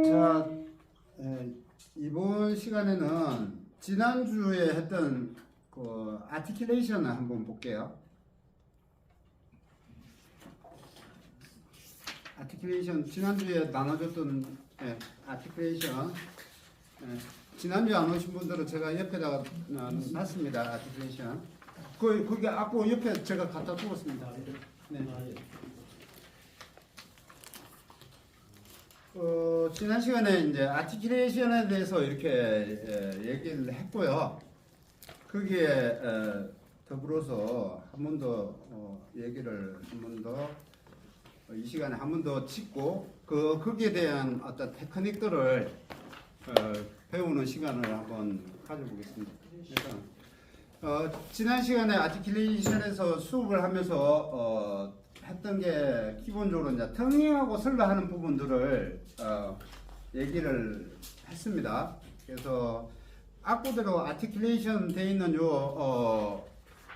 자, 이번 시간에는 지난주에 했던 그 아티큘레이션을 한번 볼게요. 아티큘레이션 지난주에 나눠줬던 아티큘레이션. 지난주에 안 오신 분들은 제가 옆에다가 놨습니다. 아티큘레이션. 거기 앞고 옆에 제가 갖다 두었습니다. 네. 지난 시간에 이제 아티큘레이션에 대해서 이렇게 얘기를 했고요. 거기에 더불어서 한 번 더 얘기를 한 번 더 이 시간에 한 번 더 짚고 거기에 대한 어떤 테크닉들을 배우는 시간을 한번 가져보겠습니다. 그래서 지난 시간에 아티큘레이션에서 수업을 하면서 했던 게 기본적으로 이제 텅잉하고 설라하는 부분들을 얘기를 했습니다. 그래서 악보대로 아티큘레이션 돼 있는 요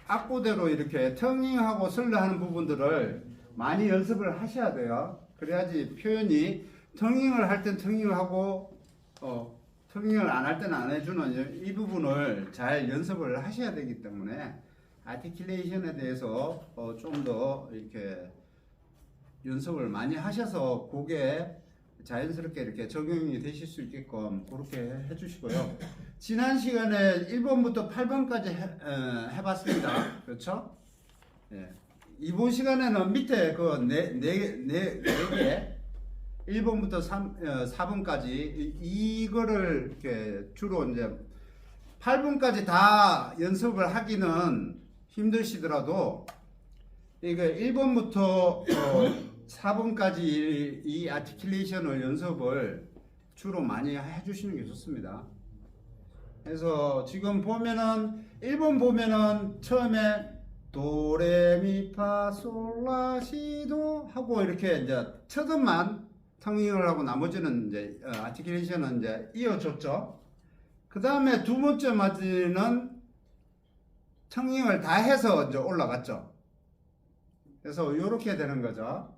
악보대로 이렇게 텅잉하고 설라하는 부분들을 많이 연습을 하셔야 돼요. 그래야지 표현이 텅잉을 할 땐 텅잉을 하고 텅잉을 안 할 때는 안 해주는 이 부분을 잘 연습을 하셔야 되기 때문에 아티큘레이션에 대해서 좀 더 이렇게 연습을 많이 하셔서 그게 자연스럽게 이렇게 적용이 되실 수 있게끔 그렇게 해주시고요. 지난 시간에 1번부터 8번까지 해봤습니다. 그렇죠? 예. 이번 시간에는 밑에 그 네 개 1번부터 4번까지 이거를 이렇게 주로 이제 8번까지 다 연습을 하기는 힘드시더라도 이거 1번부터 4번까지 이 아티큘레이션을 연습을 주로 많이 해주시는 게 좋습니다. 그래서 지금 보면은 1번 보면은 처음에 도레미파솔라시도 하고 이렇게 이제 첫 음만 텅잉을 하고 나머지는 이제 아티큘레이션은 이제 이어줬죠. 그 다음에 두 번째 마디는 텅잉을 다 해서 이제 올라갔죠. 그래서 이렇게 되는 거죠.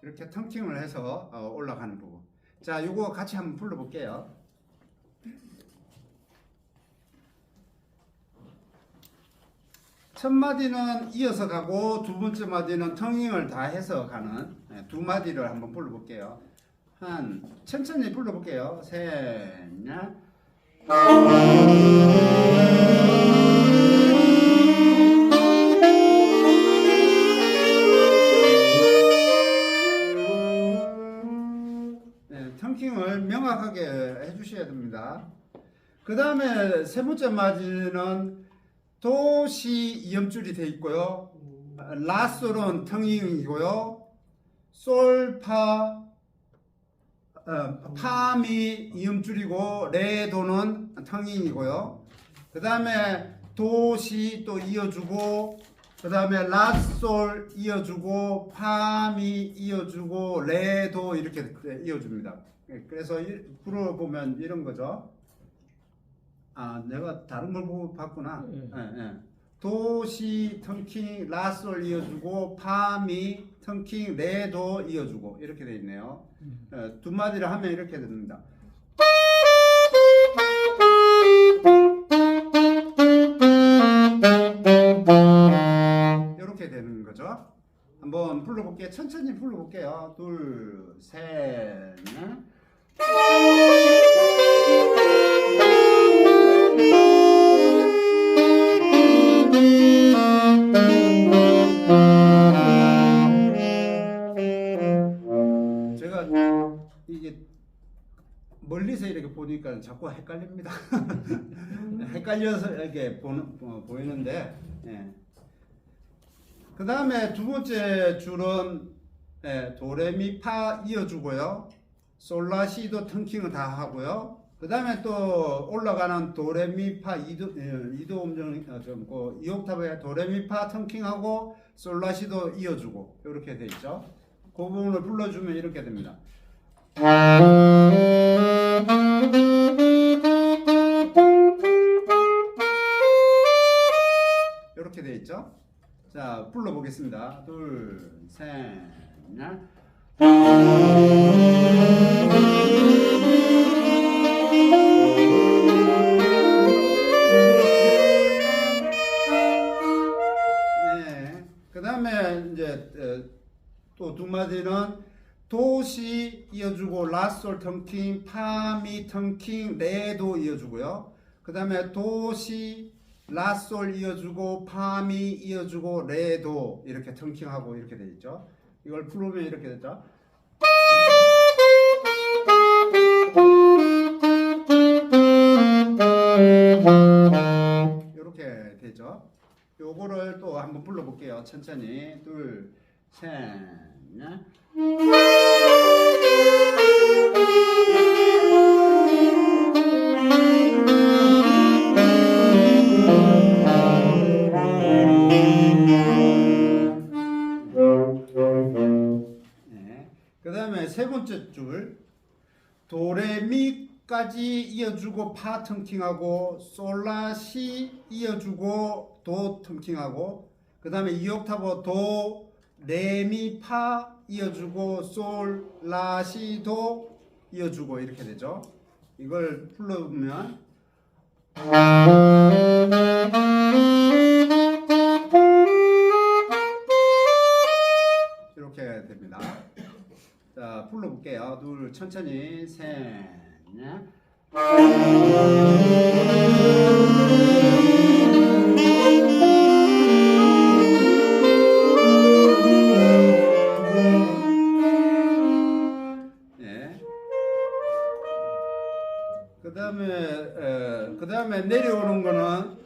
이렇게 텅킹을 해서 올라가는 부분. 자, 이거 같이 한번 불러볼게요. 첫 마디는 이어서 가고 두 번째 마디는 텅잉을 다 해서 가는 두 마디를 한번 불러볼게요. 천천히 불러볼게요. 셋, 넷. 텅킹을 명확하게 해주셔야 됩니다. 그 다음에 세 번째 마디는 도시 이음줄이 되어 있고요. 라솔은 텅잉이고요. 솔파 파미 이음줄이고 레도는 텅잉이고요. 그 다음에 도시 또 이어주고 그 다음에 라솔 이어주고 파미 이어주고 레도 이렇게 이어줍니다. 그래서 불어보면 이런 거죠. 아, 내가 다른 걸 보고 봤구나. 도시 텅킹 라솔 이어주고 파미 텅킹 레도 이어주고 이렇게 되어 있네요. 두 마디를 하면 이렇게 됩니다. 이렇게 되는 거죠. 한번 불러볼게요. 천천히 불러볼게요. 둘, 셋, 넷. 제가 이게 멀리서 이렇게 보니까 자꾸 헷갈립니다. 헷갈려서 이렇게 보이는데, 예. 그 다음에 두 번째 줄은 도레미파 이어주고요. 솔라시도 텅킹을 다 하고요. 그 다음에 또 올라가는 도레미파 이도 음정 좀 이 옥타브에 도레미파 텅킹하고 솔라시도 이어주고 이렇게 돼 있죠. 그 부분을 불러주면 이렇게 됩니다. 되겠죠? 자, 불러보겠습니다. 둘, 셋, 넷. 네. 그 다음에 이제 또 두 마디는 도시 이어주고 라솔 텅킹, 파미 텅킹, 레도 이어주고요. 그 다음에 도시 라솔 이어주고 파미 이어주고 레도 이렇게 텅킹하고 이렇게 돼 있죠. 이걸 부르면 이렇게 되죠. 이렇게 되죠. 요거를 또 한번 불러볼게요. 천천히. 둘, 셋, 넷. 그 다음에 세 번째 줄 도레미까지 이어주고 파 텅킹하고 솔라시 이어주고 도 텅킹하고 그 다음에 2옥타브 도 레미 파 이어주고 솔라시 도 이어주고 이렇게 되죠. 이걸 불러보면 이렇게 됩니다. 자, 불러볼게요. 둘, 천천히. 셋, 넷. 그 다음에 내려오는 거는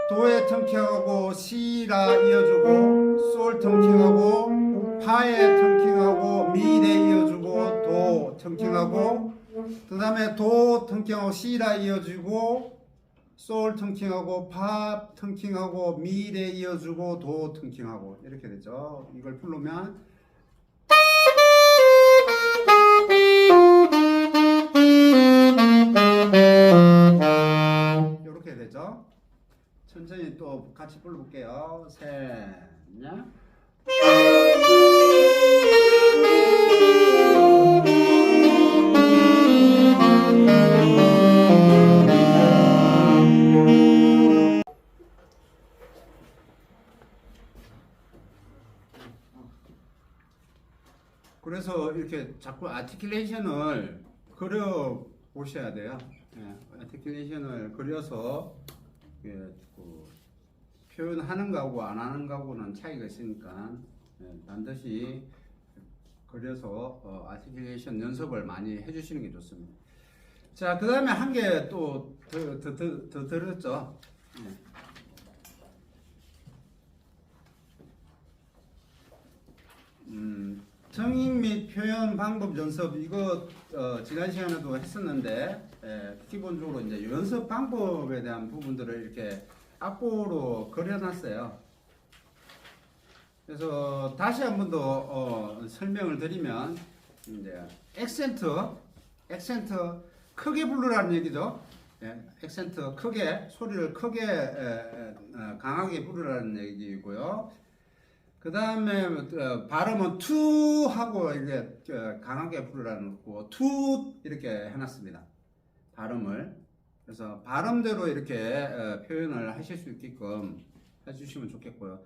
도에 텅킹하고 시라 이어주고 솔 텅킹하고 파에 텅킹하고 미에 이어주고 도 텅킹하고 그 다음에 도 텅킹하고 시라 이어주고 솔 텅킹하고 파 텅킹하고 미에 이어주고 도 텅킹하고 이렇게 되죠. 이걸 부르면 이렇게 되죠. 천천히 또 같이 불러볼게요. 셋, 넷. 그래서 이렇게 자꾸 아티큘레이션을 그려 보셔야 돼요. 아티큘레이션을 그려서 그 표현하는 거하고 안 하는 거하고는 차이가 있으니까 반드시 그려서 아티큘레이션 연습을 많이 해주시는 게 좋습니다. 자, 그 다음에 한 개 또 더 들었죠. 정의 및 표현 방법 연습 이거 지난 시간에도 했었는데 기본적으로 이제 연습 방법에 대한 부분들을 이렇게 악보로 그려놨어요. 그래서 다시 한 번 더 설명을 드리면 이제 액센트 크게 부르라는 얘기죠. 액센트 크게 소리를 크게 강하게 부르라는 얘기고요. 그 다음에 발음은 투 하고 이렇게 강하게 부르라는 거고 투 이렇게 해놨습니다. 발음을 그래서 발음대로 이렇게 표현을 하실 수 있게끔 해주시면 좋겠고요.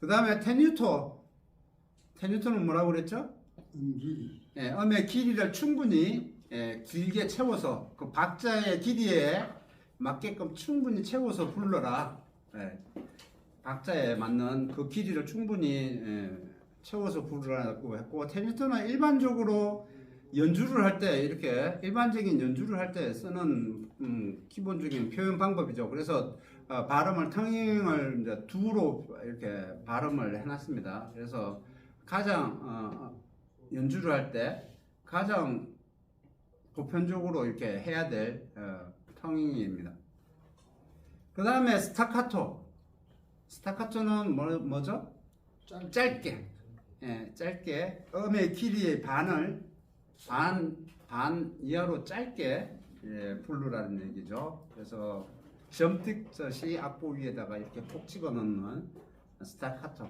그 다음에 테뉴토는 뭐라고 그랬죠? 음의 길이를 충분히 길게 채워서 그 박자의 길이에 맞게끔 충분히 채워서 불러라. 박자에 맞는 그 길이를 충분히 채워서 부르라고 했고 테뉴토는 일반적으로 연주를 할 때 이렇게 일반적인 연주를 할 때 쓰는 기본적인 표현 방법이죠. 그래서 발음을 텅잉을 이제 두로 이렇게 발음을 해놨습니다. 그래서 가장 연주를 할 때 가장 보편적으로 이렇게 해야 될 텅잉입니다. 그 다음에 스타카토는 뭐죠? 짧게, 짧게 음의 길이의 반 이하로 짧게 부르라는 얘기죠. 그래서 점틱듯이 악보 위에다가 이렇게 콕 집어넣는 스타카토.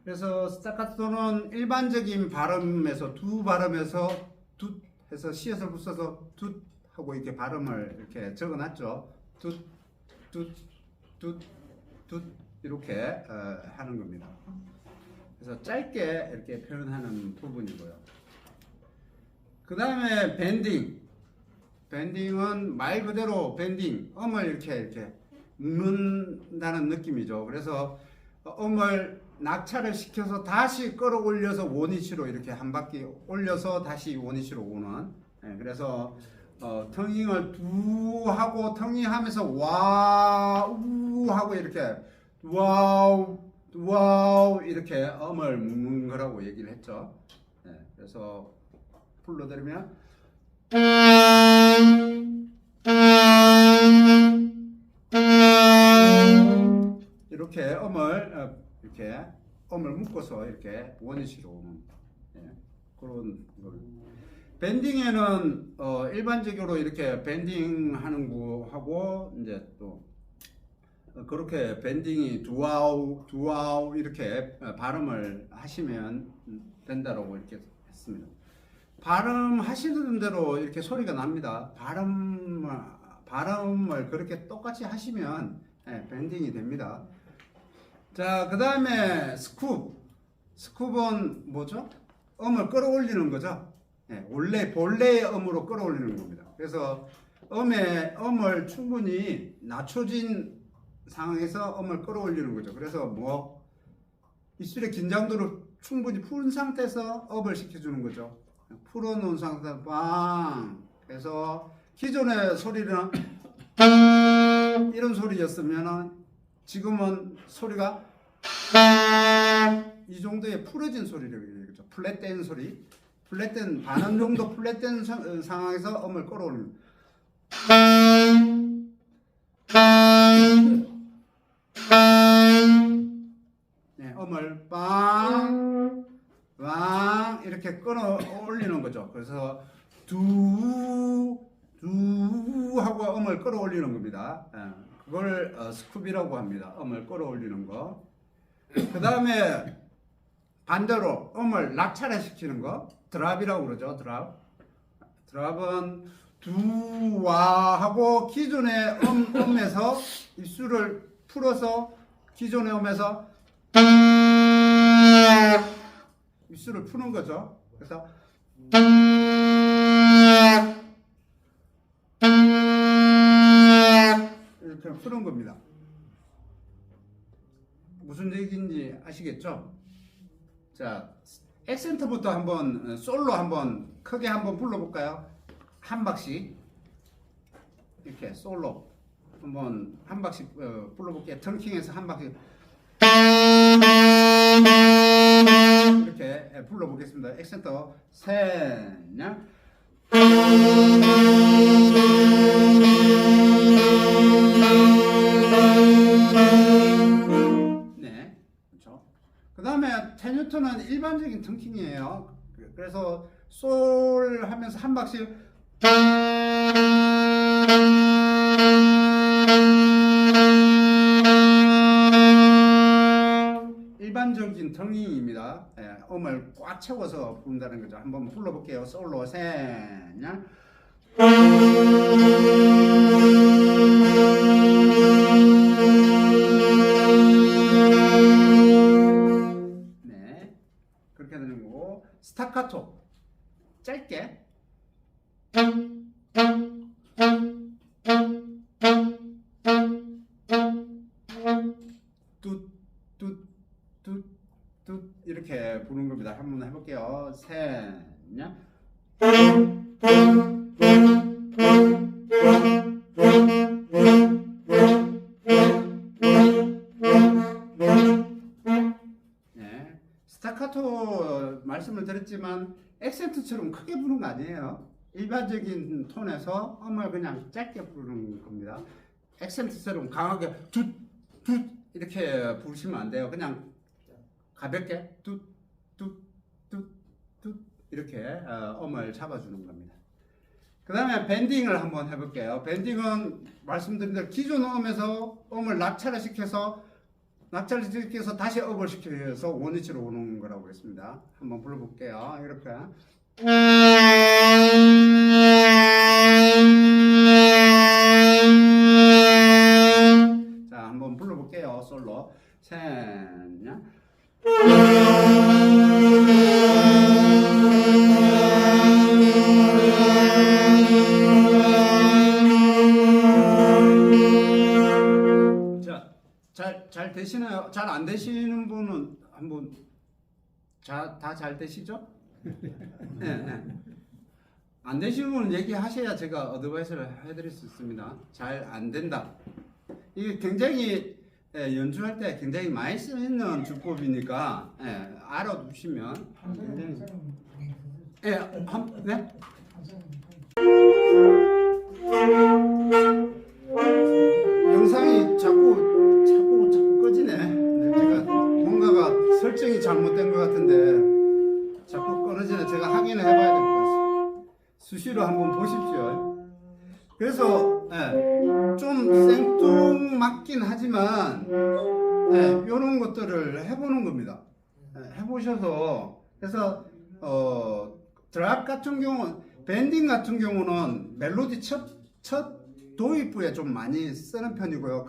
그래서 스타카토는 일반적인 발음에서 두 발음에서 두 해서 시옷을 붙여서 두 하고 이렇게 발음을 이렇게 적어놨죠. 두 이렇게 하는 겁니다. 그래서 짧게 이렇게 표현하는 부분이고요. 그 다음에 밴딩은 말 그대로 밴딩, 음을 이렇게 묶는다는 느낌이죠. 그래서 음을 낙차를 시켜서 다시 끌어올려서 원위치로 이렇게 한 바퀴 올려서 다시 원위치로 오는. 그래서 텅잉을 두 하고 텅잉하면서 와우 하고 이렇게 와우 이렇게 음을 묶는 거라고 얘기를 했죠. 그래서 불러드리면 이렇게 음을 묶어서 이렇게 원위치로 오는 그런 걸. 밴딩에는 일반적으로 이렇게 밴딩하는 거하고 이제 또 그렇게 밴딩이 두아우 이렇게 발음을 하시면 된다라고 이렇게 했습니다. 발음하시는 대로 이렇게 소리가 납니다. 발음을 그렇게 똑같이 하시면 밴딩이 됩니다. 자, 그 다음에 스쿱은 뭐죠? 음을 끌어올리는 거죠. 본래의 음으로 끌어올리는 겁니다. 그래서 음을 충분히 낮춰진 상황에서 음을 끌어올리는 거죠. 그래서 입술의 긴장도를 충분히 푼 상태에서 업을 시켜주는 거죠. 풀어놓은 상태에서 빵 해서 기존의 소리는 이런 소리였으면 지금은 소리가 이 정도의 풀어진 소리라고 얘기하죠. 플랫된 소리, 반음 정도 플랫된 상황에서 음을 끌어올리는 음을 빵 이렇게 끌어올리는 거죠. 그래서 두 하고 음을 끌어올리는 겁니다. 그걸 스쿱이라고 합니다. 음을 끌어올리는 거. 그 다음에 반대로 음을 낙차를 시키는 거 드랍이라고 그러죠. 드랍은 두와 하고 기존의 음에서 입술을 풀어서 기존의 음에서 입술을 푸는 거죠. 그래서 이렇게 푸는 겁니다. 무슨 얘기인지 아시겠죠? 자, 액센트부터 한번 솔로 한번 크게 한번 불러볼까요? 한 박씩 이렇게 솔로 한번 한 박씩 불러볼게요. 텅킹해서 한 박씩 이렇게 불러보겠습니다. 액센트 셋냐 네, 그렇죠. 그 다음에 테뉴트는 일반적인 텅킹이에요. 그래서 솔 하면서 한 박씩 일반적인 텅잉입니다. 음을 꽉 채워서 부른다는 거죠. 한번 불러볼게요. 솔로 셋냐 네, 그렇게 되는 거고 스타카토 짧게 뚜 이렇게 부는 겁니다. 한번 해볼게요. 셋냐 네, 스타카토 말씀을 드렸지만 액센트처럼 크게 부는 거 아니에요. 일반적인 톤에서 음을 그냥 짧게 부르는 겁니다. 액센트처럼 강하게 뚜 이렇게 부르시면 안 돼요. 그냥 가볍게 뚜 이렇게 음을 잡아주는 겁니다. 그 다음에 밴딩을 한번 해볼게요. 밴딩은 말씀드린 대로 기존 음에서 음을 낙차를 시켜서 다시 업을 시켜서 원위치로 오는 거라고 했습니다. 한번 불러볼게요. 이렇게. 자, 한번 불러볼게요. 솔로. 셋, 넷. 잘 되시나요? 잘 안 되시는 분은 한번 다 잘 되시죠? 네. 안 되시는 분은 얘기하셔야 제가 어드바이스를 해드릴 수 있습니다. 잘 안 된다. 이게 굉장히 연주할 때 굉장히 많이 쓰이는 주법이니까 알아두시면 굉장히 네? 영상이 자꾸 꺼지네. 제가 뭔가가 설정이 잘못된 것 같은데 자꾸 끊어지네. 제가 확인을 해봐야 될 것 같습니다. 수시로 한번 보십시오. 그래서 좀 생뚱맞긴 하지만 이런 것들을 해보는 겁니다. 해보셔서 그래서 드랍 같은 경우는 밴딩 같은 경우는 멜로디 첫 도입부에 좀 많이 쓰는 편이고요.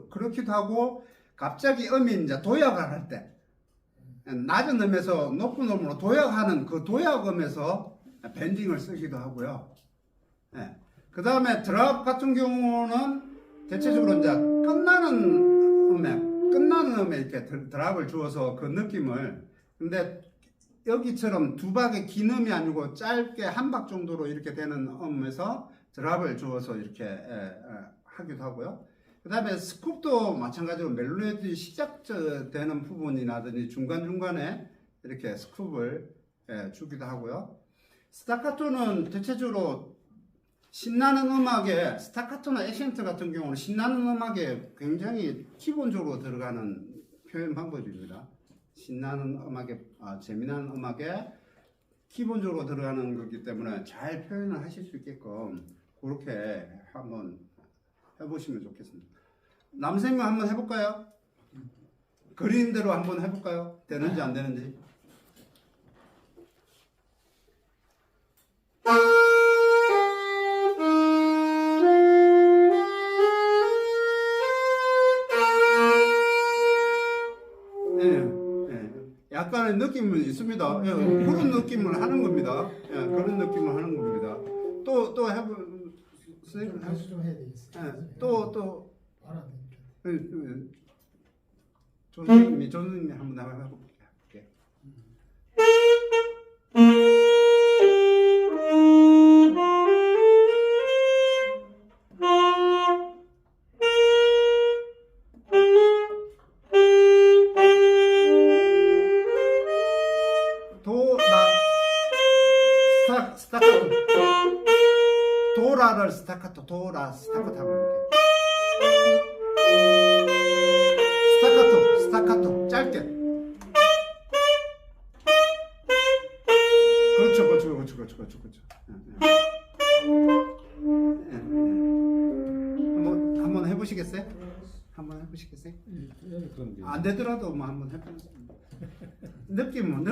그렇기도 하고 갑자기 음이 이제 도약을 할 때 낮은 음에서 높은 음으로 도약하는 그 도약음에서 밴딩을 쓰기도 하고요. 그 다음에 드랍 같은 경우는 대체적으로 이제 끝나는 음에 이렇게 드랍을 주어서 그 느낌을 근데 여기처럼 두 박의 긴 음이 아니고 짧게 한 박 정도로 이렇게 되는 음에서 드랍을 주어서 이렇게 하기도 하고요. 그 다음에 스쿱도 마찬가지로 멜로디 시작되는 부분이라든지 중간중간에 이렇게 스쿱을 주기도 하고요. 스타카토는 대체적으로 신나는 음악에 스타카토나 액센트 같은 경우는 신나는 음악에 굉장히 기본적으로 들어가는 표현 방법입니다. 신나는 음악에 재미난 음악에 기본적으로 들어가는 거기 때문에 잘 표현을 하실 수 있게끔 그렇게 한번 해보시면 좋겠습니다. 남생명 한번 해볼까요? 그린 대로 한번 해볼까요? 되는지 안 되는지. 약간의 느낌은 있습니다. 그런 느낌을 하는 겁니다. 그런 느낌을 하는 겁니다. 또 해볼 연습 좀 해야 되겠어요. 또 알아듣니까. 조선님이 한번 해볼게요. 스타카토 도라를 스타카토 하고 이렇게 스타카토 짧게 그렇죠. 한번 해보시겠어요? 안 되더라도 뭐 한번 해보세요. 느낌을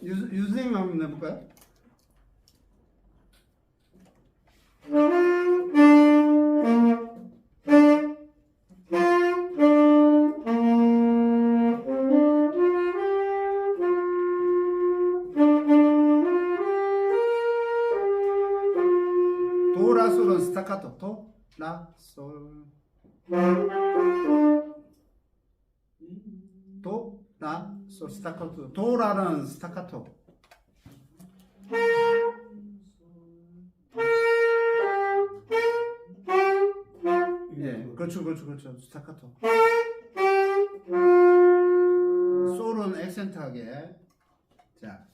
유선생님 한번 해볼까요? 도라솔은 스타카토 도라솔 도라솔 스타카토 도라는 스타카토 그렇죠. 스타카토. 솔은 액센트하게. 자,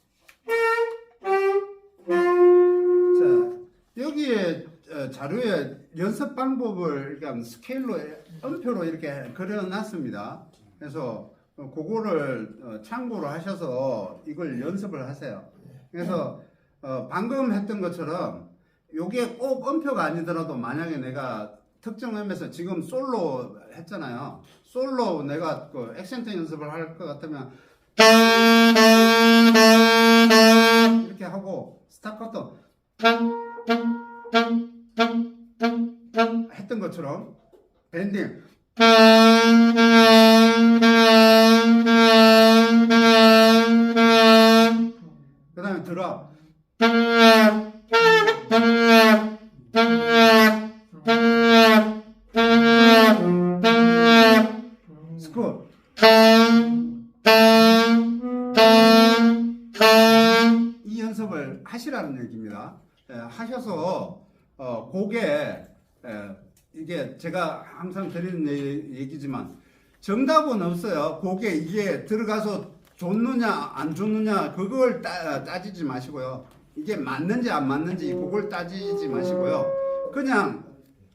여기에 자료에 연습 방법을 그러니까 스케일로 음표로 이렇게 그려놨습니다. 그래서 그거를 참고로 하셔서 이걸 연습을 하세요. 그래서 방금 했던 것처럼 요게 꼭 음표가 아니더라도 만약에 내가 특정 음에서 지금 솔로 했잖아요. 솔로 내가 그 액센트 연습을 할 것 같으면 이렇게 하고 스타카토 했던 것처럼 밴딩 그 다음에 드랍 스쿨 이 연습을 하시라는 얘기입니다. 하셔서 곡에 이게 제가 항상 드리는 얘기지만 정답은 없어요. 곡에 이게 들어가서 좋느냐 안 좋느냐 그걸 따지지 마시고요. 이게 맞는지 안 맞는지 그걸 따지지 마시고요. 그냥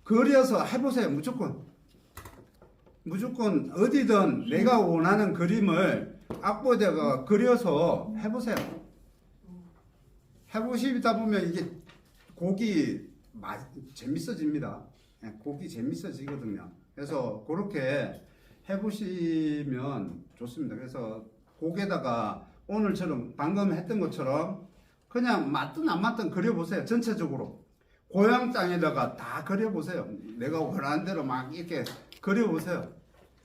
그려서 해보세요. 무조건 어디든 내가 원하는 그림을 악보에다가 그려서 해보세요. 해보시다 보면 이게 곡이 재밌어집니다. 곡이 재밌어지거든요. 그래서 그렇게 해보시면 좋습니다. 그래서 곡에다가 오늘처럼 방금 했던 것처럼 그냥 맞든 안 맞든 그려보세요. 전체적으로 고향 땅에다가 다 그려보세요. 내가 원하는 대로 막 이렇게 그려보세요.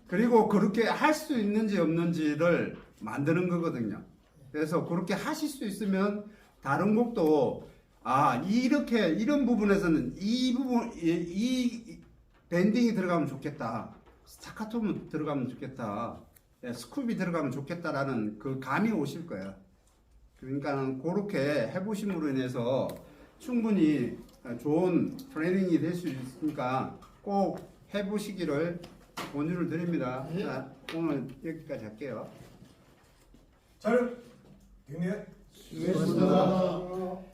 그리고 그렇게 할 수 있는지 없는지를 만드는 거거든요. 그래서 그렇게 하실 수 있으면 다른 곡도 이렇게 이런 부분에서는 이 밴딩이 들어가면 좋겠다. 스타카토 들어가면 좋겠다. 스쿱이 들어가면 좋겠다라는 그 감이 오실 거예요. 그러니까 그렇게 해보심으로 인해서 충분히 좋은 트레이닝이 될 수 있으니까 꼭 해보시기를 권유를 드립니다. 자, 오늘 여기까지 할게요. 자료 경례 수고하셨습니다.